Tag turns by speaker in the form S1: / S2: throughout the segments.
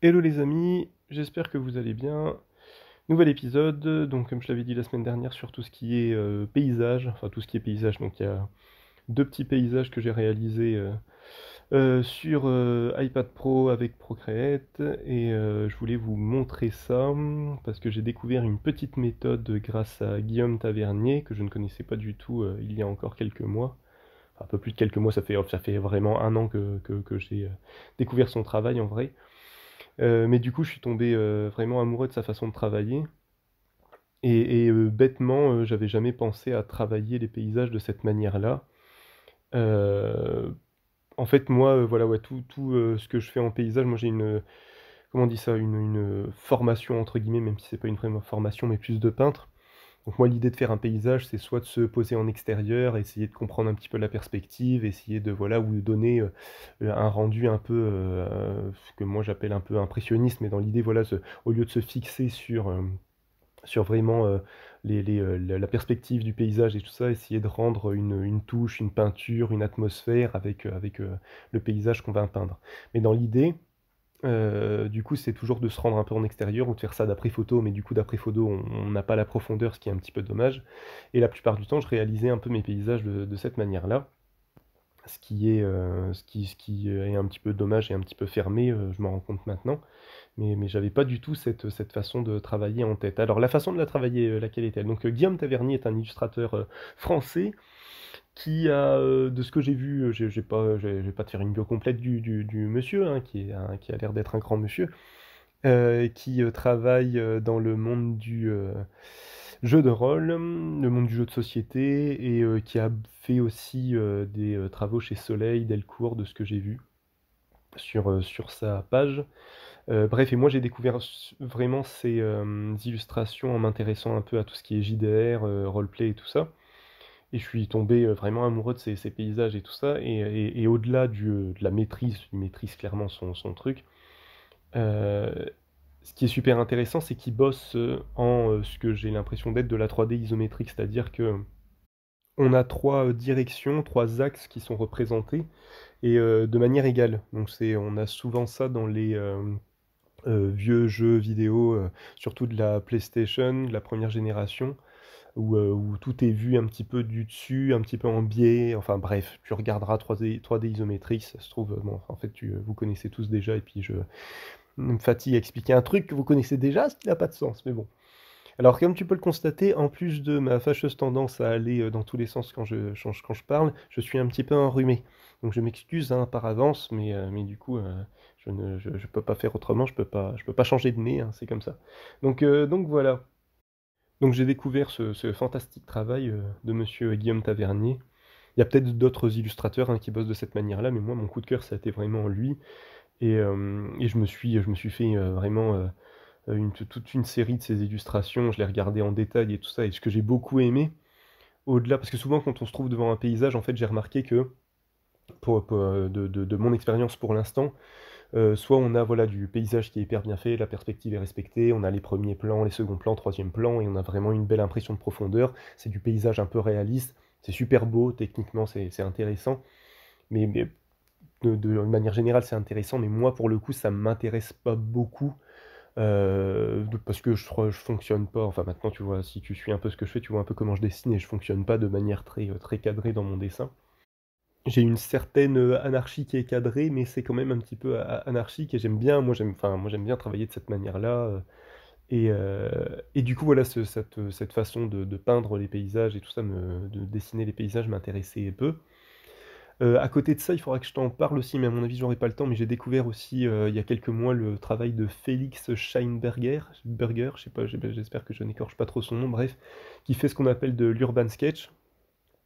S1: Hello les amis, j'espère que vous allez bien. Nouvel épisode, donc comme je l'avais dit la semaine dernière sur tout ce qui est paysage, enfin tout ce qui est paysage, donc il y a deux petits paysages que j'ai réalisés sur iPad Pro avec Procreate et je voulais vous montrer ça parce que j'ai découvert une petite méthode grâce à Guillaume Tavernier que je ne connaissais pas du tout il y a encore quelques mois. Enfin, un peu plus de quelques mois, ça fait vraiment un an que j'ai découvert son travail en vrai. Mais du coup, je suis tombé vraiment amoureux de sa façon de travailler. Et bêtement, j'avais jamais pensé à travailler les paysages de cette manière-là. Euh, En fait, moi, voilà, ouais, tout ce que je fais en paysage, moi j'ai une, comment on dit ça, une formation entre guillemets, même si c'est pas une vraie formation, mais plus de peintre. Donc moi, l'idée de faire un paysage, c'est soit de se poser en extérieur, essayer de comprendre un petit peu la perspective, essayer de voilà, ou donner un rendu un peu, ce que moi j'appelle un peu impressionniste, mais dans l'idée, voilà, au lieu de se fixer sur vraiment la perspective du paysage et tout ça, essayer de rendre une touche, une peinture, une atmosphère avec le paysage qu'on va peindre. Mais dans l'idée, du coup, c'est toujours de se rendre un peu en extérieur ou de faire ça d'après photo, mais du coup, d'après photo, on n'a pas la profondeur, ce qui est un petit peu dommage. Et la plupart du temps, je réalisais un peu mes paysages de cette manière-là, ce qui est un petit peu dommage et un petit peu fermé, je m'en rends compte maintenant. Mais j'avais pas du tout cette façon de travailler en tête. Alors, la façon de la travailler, laquelle est-elle? Donc, Guillaume Tavernier est un illustrateur français qui a, de ce que j'ai vu, je vais pas te faire une bio complète du monsieur, hein, qui a l'air d'être un grand monsieur, qui travaille dans le monde du jeu de rôle, le monde du jeu de société, et qui a fait aussi des travaux chez Soleil, Delcourt, de ce que j'ai vu sur sa page. Bref, et moi j'ai découvert vraiment ces illustrations en m'intéressant un peu à tout ce qui est JDR, roleplay et tout ça. Et je suis tombé vraiment amoureux de ces paysages et tout ça. Et au-delà de la maîtrise, il maîtrise clairement son truc. euh, Ce qui est super intéressant, c'est qu'il bosse en ce que j'ai l'impression d'être de la 3D isométrique, c'est-à-dire que on a trois directions, trois axes qui sont représentés et de manière égale. Donc on a souvent ça dans les vieux jeux vidéo, surtout de la PlayStation, de la première génération, où tout est vu un petit peu du dessus, un petit peu en biais. Enfin bref, tu regarderas 3D isométrique, ça se trouve, bon, en fait, vous connaissez tous déjà, et puis je me fatigue à expliquer un truc que vous connaissez déjà, ce qui n'a pas de sens, mais bon. Alors, comme tu peux le constater, en plus de ma fâcheuse tendance à aller dans tous les sens quand je parle, je suis un petit peu enrhumé. Donc je m'excuse hein, par avance, mais du coup, je peux pas faire autrement, je peux pas changer de nez, hein, c'est comme ça. Donc voilà. Donc j'ai découvert ce fantastique travail de monsieur Guillaume Tavernier. Il y a peut-être d'autres illustrateurs hein, qui bossent de cette manière-là, mais moi, mon coup de cœur, ça a été vraiment lui. Et je me suis fait vraiment toute une série de ces illustrations, je les regardais en détail et tout ça, et ce que j'ai beaucoup aimé, au-delà, parce que souvent quand on se trouve devant un paysage, en fait j'ai remarqué que, de mon expérience pour l'instant, soit on a voilà, du paysage qui est hyper bien fait, la perspective est respectée, on a les premiers plans, les seconds plans, troisième plan, et on a vraiment une belle impression de profondeur, c'est du paysage un peu réaliste, c'est super beau, techniquement c'est intéressant, mais de manière générale c'est intéressant, mais moi pour le coup ça m'intéresse pas beaucoup. Parce que je fonctionne pas, enfin maintenant tu vois, si tu suis un peu ce que je fais, tu vois un peu comment je dessine et je fonctionne pas de manière très cadrée dans mon dessin. J'ai une certaine anarchie qui est cadrée, mais c'est quand même un petit peu anarchique et j'aime bien, moi j'aime bien travailler de cette manière-là. Et du coup, voilà, cette façon de peindre les paysages et tout ça, de dessiner les paysages m'intéressait peu. À côté de ça, il faudra que je t'en parle aussi, mais à mon avis, j'aurai pas le temps. Mais j'ai découvert aussi, il y a quelques mois, le travail de Félix je sais pas, j'espère que je n'écorche pas trop son nom, bref, qui fait ce qu'on appelle de l'urban sketch.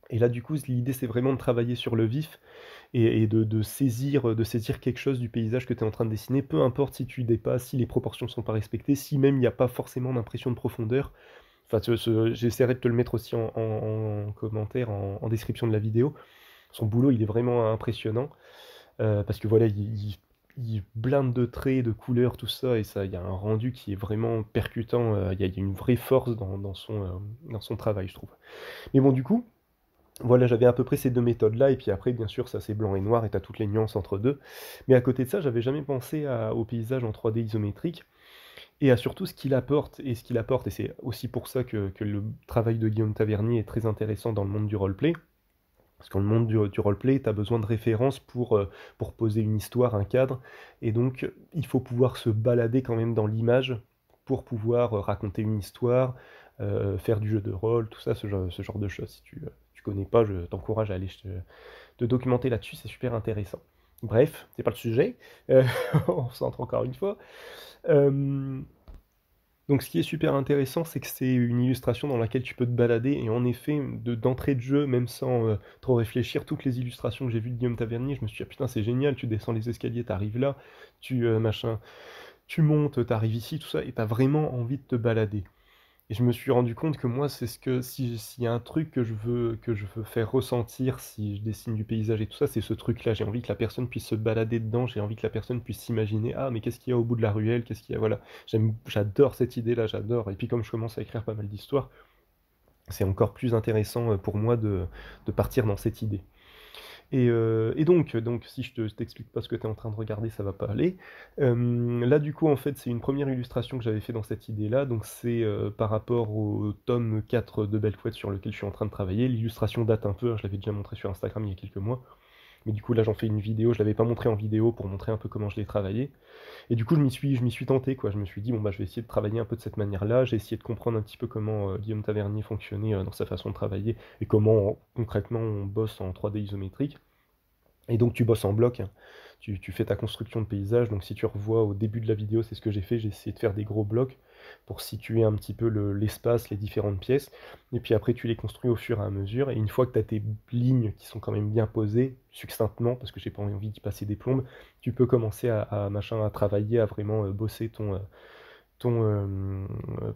S1: Et là, du coup, l'idée, c'est vraiment de travailler sur le vif et de saisir quelque chose du paysage que tu es en train de dessiner, peu importe si tu dépasses, si les proportions sont pas respectées, si même il n'y a pas forcément d'impression de profondeur. Enfin, j'essaierai de te le mettre aussi en commentaire, en description de la vidéo. Son boulot, il est vraiment impressionnant parce que voilà, il blinde de traits, de couleurs, tout ça, et ça, il y a un rendu qui est vraiment percutant. Il y a une vraie force dans son travail, je trouve. Mais bon, du coup, Voilà, j'avais à peu près ces 2 méthodes-là et puis après, bien sûr, ça c'est blanc et noir et tu as toutes les nuances entre 2. Mais à côté de ça, j'avais jamais pensé au paysage en 3D isométrique et à surtout ce qu'il apporte et c'est aussi pour ça que le travail de Guillaume Tavernier est très intéressant dans le monde du roleplay. Parce que dans le monde du roleplay, tu as besoin de références pour poser une histoire, un cadre, et donc il faut pouvoir se balader quand même dans l'image pour pouvoir raconter une histoire, faire du jeu de rôle, tout ça, ce genre de choses. Si tu connais pas, je t'encourage à aller te documenter là-dessus, c'est super intéressant. Bref, c'est pas le sujet, euh, on s'entre encore une fois. Euh, donc ce qui est super intéressant, c'est que c'est une illustration dans laquelle tu peux te balader, et en effet, d'entrée de jeu, même sans trop réfléchir, toutes les illustrations que j'ai vues de Guillaume Tavernier, je me suis dit, ah putain, c'est génial, tu descends les escaliers, t'arrives là, machin, tu montes, t'arrives ici, tout ça, et t'as vraiment envie de te balader. Et je me suis rendu compte que moi, c'est ce que s'il y a un truc que je veux faire ressentir si je dessine du paysage et tout ça, c'est ce truc-là. J'ai envie que la personne puisse se balader dedans, j'ai envie que la personne puisse s'imaginer, ah, mais qu'est-ce qu'il y a au bout de la ruelle, qu'est-ce qu'il y a, voilà. J'adore cette idée-là, j'adore. Et puis comme je commence à écrire pas mal d'histoires, c'est encore plus intéressant pour moi de partir dans cette idée. Et donc, si je t'explique pas ce que tu es en train de regarder, ça va pas aller. Là, du coup, en fait, c'est une première illustration que j'avais fait dans cette idée-là. Donc, c'est par rapport au tome 4 de Belle Fouette sur lequel je suis en train de travailler. L'illustration date un peu, hein, je l'avais déjà montré sur Instagram il y a quelques mois. Mais du coup, là, j'en fais une vidéo. Je l'avais pas montré en vidéo pour montrer un peu comment je l'ai travaillé. Et du coup, je m'y suis tenté, quoi. Je me suis dit, bon, bah, je vais essayer de travailler un peu de cette manière-là. J'ai essayé de comprendre un petit peu comment Guillaume Tavernier fonctionnait dans sa façon de travailler et comment concrètement on bosse en 3D isométrique. Et donc tu bosses en bloc, hein. Tu fais ta construction de paysage. Donc si tu revois au début de la vidéo, c'est ce que j'ai fait. J'ai essayé de faire des gros blocs pour situer un petit peu l'espace, les différentes pièces. Et puis après, tu les construis au fur et à mesure. Et une fois que tu as tes lignes qui sont quand même bien posées, succinctement, parce que j'ai pas envie d'y passer des plombes, tu peux commencer à travailler, à vraiment bosser ton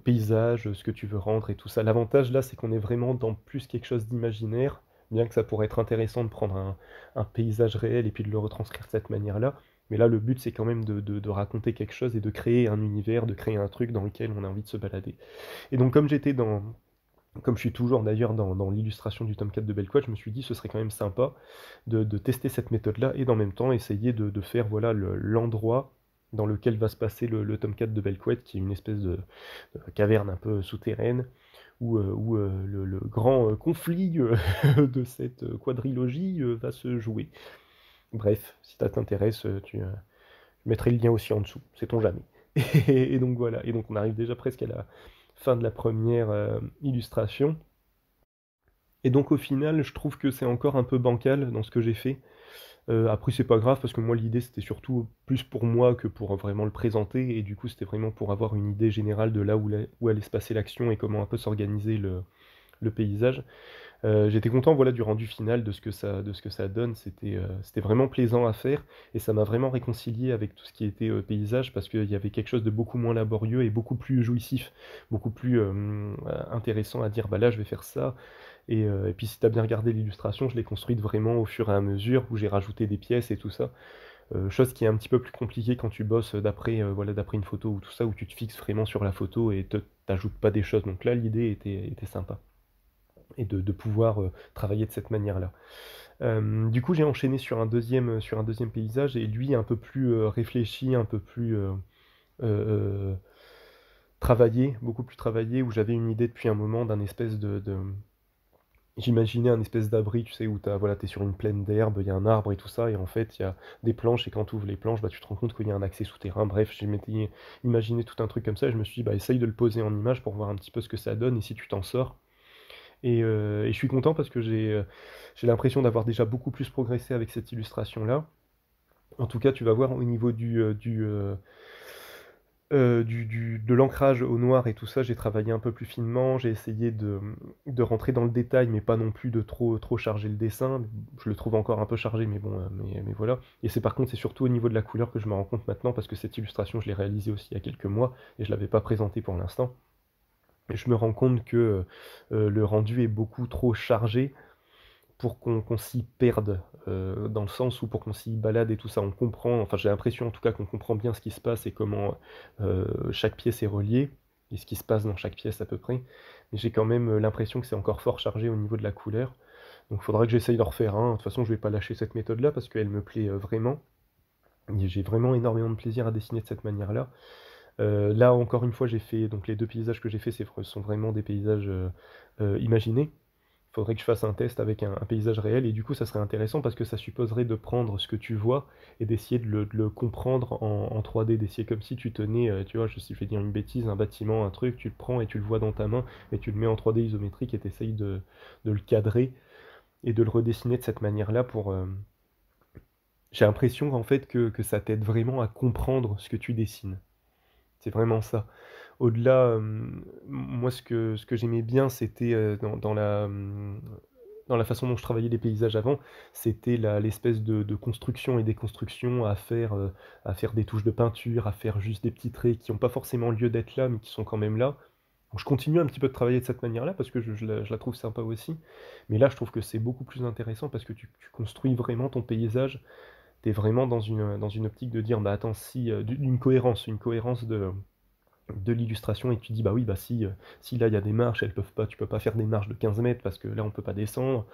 S1: paysage, ce que tu veux rendre et tout ça. L'avantage là, c'est qu'on est vraiment dans plus quelque chose d'imaginaire, bien que ça pourrait être intéressant de prendre un paysage réel et puis de le retranscrire de cette manière-là. Mais là, le but, c'est quand même de raconter quelque chose et de créer un univers, de créer un truc dans lequel on a envie de se balader. Et donc, comme je suis toujours d'ailleurs dans l'illustration du tome 4 de Belquad, je me suis dit ce serait quand même sympa de tester cette méthode-là et en même temps essayer de faire voilà l'endroit dans lequel va se passer le tome 4 de Belquad, qui est une espèce de caverne un peu souterraine, où le grand conflit de cette quadrilogie va se jouer. Bref, si ça t'intéresse, je mettrai le lien aussi en dessous, sait-on jamais. Et donc voilà, et donc on arrive déjà presque à la fin de la première illustration. Et donc au final, je trouve que c'est encore un peu bancal dans ce que j'ai fait. Après, c'est pas grave parce que moi, l'idée c'était surtout plus pour moi que pour vraiment le présenter. Et du coup, c'était vraiment pour avoir une idée générale de là où allait se passer l'action et comment un peu s'organiser le paysage. J'étais content voilà, du rendu final, de ce que ça donne. C'était vraiment plaisant à faire et ça m'a vraiment réconcilié avec tout ce qui était paysage parce qu'il y avait quelque chose de beaucoup moins laborieux et beaucoup plus jouissif, beaucoup plus intéressant à dire bah là je vais faire ça. Et puis si tu as bien regardé l'illustration, je l'ai construite vraiment au fur et à mesure où j'ai rajouté des pièces et tout ça. Chose qui est un petit peu plus compliquée quand tu bosses d'après une photo ou tout ça, où tu te fixes vraiment sur la photo et t'ajoutes pas des choses. Donc là, l'idée était sympa et de pouvoir travailler de cette manière-là. Du coup, j'ai enchaîné sur un deuxième paysage et lui un peu plus réfléchi, un peu plus euh, travaillé, beaucoup plus travaillé, où j'avais une idée depuis un moment d'un espèce J'imaginais un espèce d'abri, tu sais, où voilà, t'es sur une plaine d'herbe, il y a un arbre et tout ça, et en fait, il y a des planches, et quand tu ouvres les planches, bah, tu te rends compte qu'il y a un accès souterrain. Bref, j'ai m'étais imaginé tout un truc comme ça, et je me suis dit, bah, essaye de le poser en image pour voir un petit peu ce que ça donne, et si tu t'en sors. Et je suis content parce que j'ai l'impression d'avoir déjà beaucoup plus progressé avec cette illustration-là. En tout cas, tu vas voir au niveau de l'ancrage au noir et tout ça, j'ai travaillé un peu plus finement, j'ai essayé de rentrer dans le détail, mais pas non plus de trop charger le dessin. Je le trouve encore un peu chargé, mais bon, mais voilà. Et par contre, c'est surtout au niveau de la couleur que je me rends compte maintenant, parce que cette illustration, je l'ai réalisée aussi il y a quelques mois, et je ne l'avais pas présentée pour l'instant. Et je me rends compte que le rendu est beaucoup trop chargé pour qu'on s'y perde, dans le sens où pour qu'on s'y balade et tout ça, on comprend, enfin j'ai l'impression en tout cas qu'on comprend bien ce qui se passe et comment chaque pièce est reliée, et ce qui se passe dans chaque pièce à peu près, mais j'ai quand même l'impression que c'est encore fort chargé au niveau de la couleur. Donc il faudra que j'essaye d'en refaire un. De toute façon, je vais pas lâcher cette méthode-là parce qu'elle me plaît vraiment. Et j'ai vraiment énormément de plaisir à dessiner de cette manière-là. Là, encore une fois, j'ai fait donc les 2 paysages que j'ai faits, sont vraiment des paysages, imaginés. Il faudrait que je fasse un test avec un paysage réel et du coup, ça serait intéressant parce que ça supposerait de prendre ce que tu vois et d'essayer de le comprendre en 3D, d'essayer comme si tu tenais, tu vois, je vais dire une bêtise, un bâtiment, un truc, tu le prends et tu le vois dans ta main et tu le mets en 3D isométrique et tu essayes de le cadrer et de le redessiner de cette manière-là pour, j'ai l'impression en fait que ça t'aide vraiment à comprendre ce que tu dessines. C'est vraiment ça. Au-delà, moi ce que j'aimais bien c'était, dans la façon dont je travaillais les paysages avant, c'était l'espèce de construction et déconstruction à faire des touches de peinture, à faire juste des petits traits qui ont pas forcément lieu d'être là, mais qui sont quand même là. Donc je continue un petit peu de travailler de cette manière-là parce que je la trouve sympa aussi. Mais là, je trouve que c'est beaucoup plus intéressant parce que tu construis vraiment ton paysage. Tu es vraiment dans une optique de dire: «Bah, attends, si», une cohérence de l'illustration et tu dis: «Bah oui, bah si là il y a des marches, tu peux pas faire des marches de 15 mètres parce que là on peut pas descendre.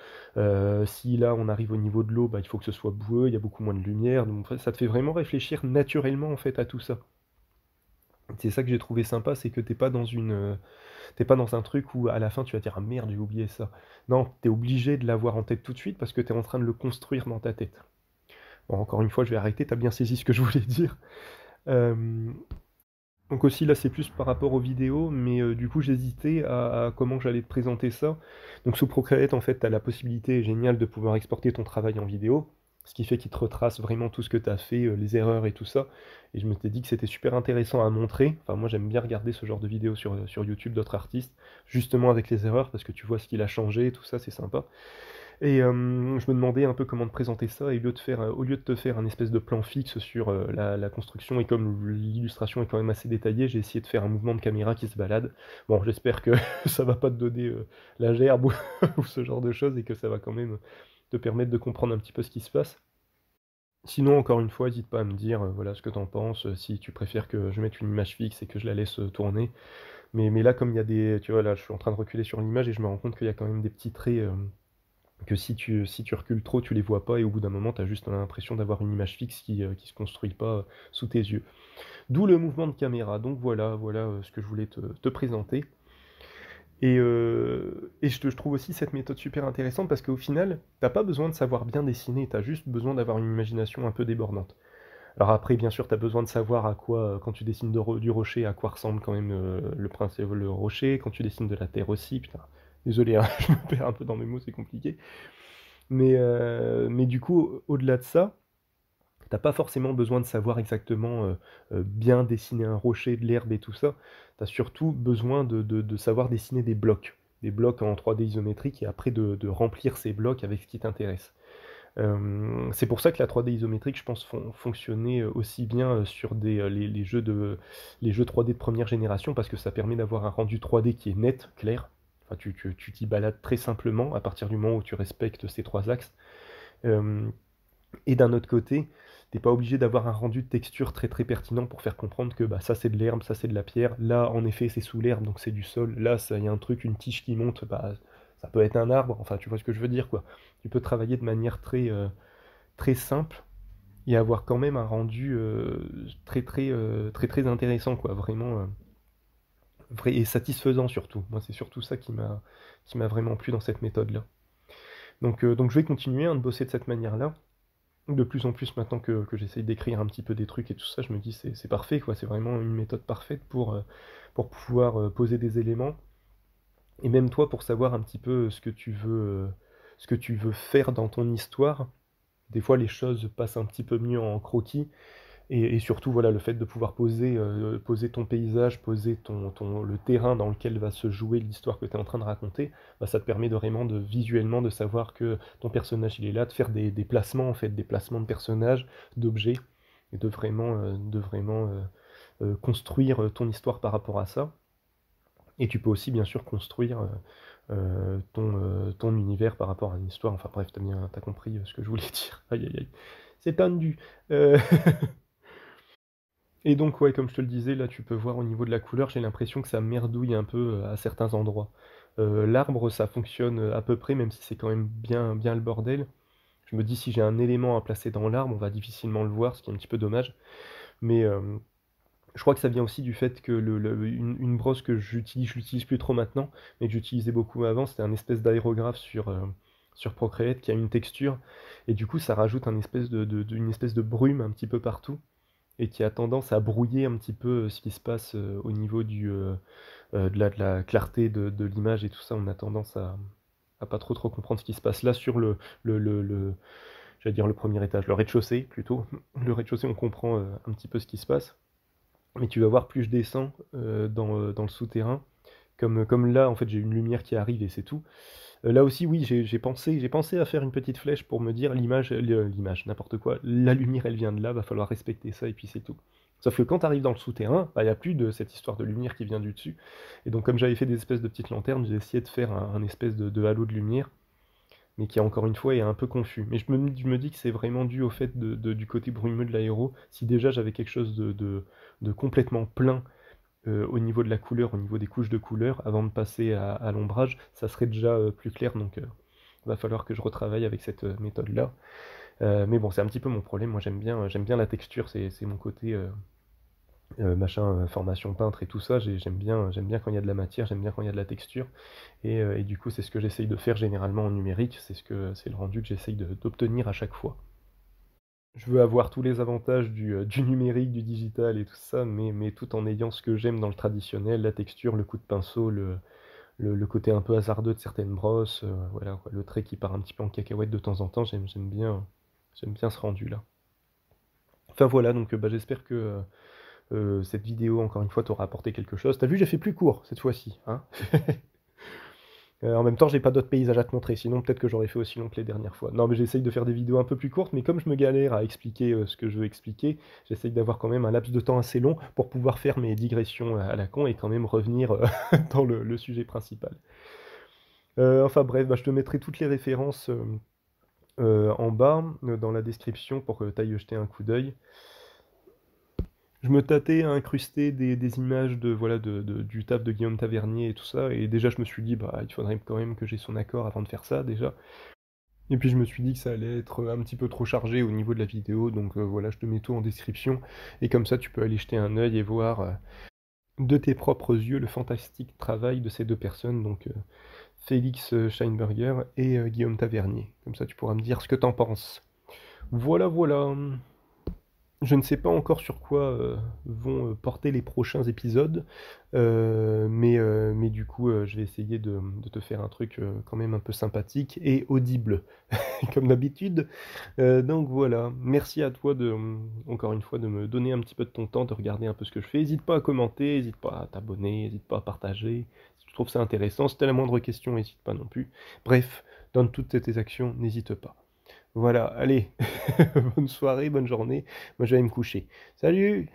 S1: Si là on arrive au niveau de l'eau, bah il faut que ce soit boueux, il y a beaucoup moins de lumière». Donc en fait, ça te fait vraiment réfléchir naturellement en fait à tout ça. C'est ça que j'ai trouvé sympa, c'est que tu pas dans un truc où à la fin tu vas dire: «Ah merde, j'ai oublié ça». Non, tu es obligé de l'avoir en tête tout de suite parce que tu es en train de le construire dans ta tête. Bon, encore une fois, je vais arrêter, tu as bien saisi ce que je voulais dire. Hem Donc aussi là, c'est plus par rapport aux vidéos, mais du coup j'hésitais à comment j'allais te présenter ça. Donc sous Procreate, en fait, tu as la possibilité géniale de pouvoir exporter ton travail en vidéo, ce qui fait qu'il te retrace vraiment tout ce que tu as fait, les erreurs et tout ça. Et je m'étais dit que c'était super intéressant à montrer. Enfin moi j'aime bien regarder ce genre de vidéos sur YouTube d'autres artistes, justement avec les erreurs, parce que tu vois ce qu'il a changé et tout ça, c'est sympa. Et je me demandais un peu comment te présenter ça, et au lieu de te faire un espèce de plan fixe sur, la construction, et comme l'illustration est quand même assez détaillée, j'ai essayé de faire un mouvement de caméra qui se balade. Bon, j'espère que ça va pas te donner, la gerbe ou ou ce genre de choses et que ça va quand même te permettre de comprendre un petit peu ce qui se passe. Sinon, encore une fois, hésite pas à me dire, voilà, ce que tu en penses, si tu préfères que je mette une image fixe et que je la laisse, tourner. Mais là, comme il y a des tu vois, là, je suis en train de reculer sur l'image et je me rends compte qu'il y a quand même des petits traits, que si tu recules trop, tu les vois pas et au bout d'un moment, tu as juste l'impression d'avoir une image fixe qui se construit pas, sous tes yeux. D'où le mouvement de caméra. Donc voilà, ce que je voulais te présenter. Et je trouve aussi cette méthode super intéressante parce qu'au final, t'as pas besoin de savoir bien dessiner, tu as juste besoin d'avoir une imagination un peu débordante. Alors après, bien sûr, tu as besoin de savoir à quoi, quand tu dessines du rocher, à quoi ressemble quand même, le rocher, quand tu dessines de la terre aussi, putain, désolé, hein, je me perds un peu dans mes mots, c'est compliqué. Mais du coup, au-delà de ça, t'as pas forcément besoin de savoir exactement, bien dessiner un rocher, de l'herbe et tout ça. Tu as surtout besoin de savoir dessiner des blocs en 3D isométrique et après de remplir ces blocs avec ce qui t'intéresse. C'est pour ça que la 3D isométrique, je pense, fonctionnait aussi bien, sur les jeux 3D de première génération parce que ça permet d'avoir un rendu 3D qui est net, clair. Enfin, tu t'y balades très simplement à partir du moment où tu respectes ces 3 axes. Hem Et d'un autre côté, t'es pas obligé d'avoir un rendu de texture très, très pertinent pour faire comprendre que, bah, ça c'est de l'herbe, ça c'est de la pierre. Là, en effet, c'est sous l'herbe, donc c'est du sol. Là, ça il y a un truc, une tige qui monte, bah, ça peut être un arbre. Enfin, tu vois ce que je veux dire, quoi. Tu peux travailler de manière très simple et avoir quand même un rendu, très, très intéressant, quoi. Vraiment, vrai et satisfaisant surtout. Moi, c'est surtout ça qui m'a vraiment plu dans cette méthode-là. Donc je vais continuer, hein, de bosser de cette manière-là. De plus en plus maintenant que j'essaye d'écrire un petit peu des trucs et tout ça, je me dis: «C'est parfait quoi, c'est vraiment une méthode parfaite pour pouvoir, poser des éléments». Et même toi pour savoir un petit peu, ce que tu veux faire dans ton histoire. Des fois les choses passent un petit peu mieux en croquis. Et surtout, voilà, le fait de pouvoir poser ton paysage, poser le terrain dans lequel va se jouer l'histoire que tu es en train de raconter, bah, ça te permet de vraiment visuellement de savoir que ton personnage il est là, de faire des placements en fait, des placements de personnages, d'objets, et de vraiment construire ton histoire par rapport à ça. Et tu peux aussi bien sûr construire ton univers par rapport à une histoire. Enfin bref, t'as compris ce que je voulais dire. Aïe aïe aïe, c'est tendu. Euh, Et donc ouais, comme je te le disais, là tu peux voir au niveau de la couleur, j'ai l'impression que ça merdouille un peu, à certains endroits. L'arbre, ça fonctionne à peu près, même si c'est quand même bien le bordel. Je me dis si j'ai un élément à placer dans l'arbre, on va difficilement le voir, ce qui est un petit peu dommage. Mais je crois que ça vient aussi du fait que une brosse que j'utilise, je l'utilise plus trop maintenant, mais que j'utilisais beaucoup avant, c'était un espèce d'aérographe sur Procreate qui a une texture, et du coup ça rajoute une espèce de brume un petit peu partout, et qui a tendance à brouiller un petit peu ce qui se passe au niveau de la clarté de l'image et tout ça. On a tendance à pas trop comprendre ce qui se passe là sur le j'allais dire le premier étage, le rez-de-chaussée plutôt. Le rez-de-chaussée, on comprend un petit peu ce qui se passe. Mais tu vas voir, plus je descends dans le souterrain, comme là, en fait, j'ai une lumière qui arrive et c'est tout. Là aussi, oui, j'ai pensé à faire une petite flèche pour me dire l'image, n'importe quoi. La lumière, elle vient de là, va falloir respecter ça et puis c'est tout. Sauf que quand tu arrives dans le souterrain, bah, il n'y a plus de cette histoire de lumière qui vient du dessus. Et donc, comme j'avais fait des espèces de petites lanternes, j'ai essayé de faire un espèce de halo de lumière, mais qui, encore une fois, est un peu confus. Mais je me dis que c'est vraiment dû au fait du côté brumeux de l'aéro. Si déjà j'avais quelque chose de complètement plein au niveau de la couleur, au niveau des couches de couleur, avant de passer à l'ombrage, ça serait déjà plus clair. Donc, il va falloir que je retravaille avec cette méthode-là. Mais bon, c'est un petit peu mon problème. Moi, j'aime bien la texture. C'est mon côté machin, formation peintre et tout ça. J'aime bien quand il y a de la matière, j'aime bien quand il y a de la texture. Et du coup, c'est ce que j'essaye de faire généralement en numérique. C'est le rendu que j'essaye d'obtenir à chaque fois. Je veux avoir tous les avantages du numérique, du digital et tout ça, mais tout en ayant ce que j'aime dans le traditionnel, la texture, le coup de pinceau, le côté un peu hasardeux de certaines brosses, voilà, quoi, le trait qui part un petit peu en cacahuète de temps en temps, j'aime bien ce rendu-là. Enfin voilà, donc bah, j'espère que cette vidéo, encore une fois, t'aura apporté quelque chose. T'as vu, j'ai fait plus court cette fois-ci, hein. En même temps, j'ai pas d'autres paysages à te montrer, sinon peut-être que j'aurais fait aussi long que les dernières fois. Non, mais j'essaye de faire des vidéos un peu plus courtes, mais comme je me galère à expliquer ce que je veux expliquer, j'essaye d'avoir quand même un laps de temps assez long pour pouvoir faire mes digressions à la con et quand même revenir dans le sujet principal. Enfin bref, bah, je te mettrai toutes les références en bas, dans la description, pour que tu ailles jeter un coup d'œil. Je me tâtais à incruster des images voilà, du taf de Guillaume Tavernier et tout ça, et déjà je me suis dit, bah, il faudrait quand même que j'ai son accord avant de faire ça, déjà. Et puis je me suis dit que ça allait être un petit peu trop chargé au niveau de la vidéo, donc voilà, je te mets tout en description, et comme ça tu peux aller jeter un œil et voir de tes propres yeux le fantastique travail de ces deux personnes, donc Félix Scheinberger et Guillaume Tavernier. Comme ça tu pourras me dire ce que t'en penses. Voilà, voilà. Je ne sais pas encore sur quoi vont porter les prochains épisodes, mais du coup, je vais essayer de te faire un truc quand même un peu sympathique et audible, comme d'habitude. Donc voilà, merci à toi encore une fois de me donner un petit peu de ton temps, de regarder un peu ce que je fais. N'hésite pas à commenter, n'hésite pas à t'abonner, n'hésite pas à partager. Si tu trouves ça intéressant, si tu as la moindre question, n'hésite pas non plus. Bref, dans toutes tes actions, n'hésite pas. Voilà, allez, bonne soirée, bonne journée. Moi, je vais aller me coucher. Salut!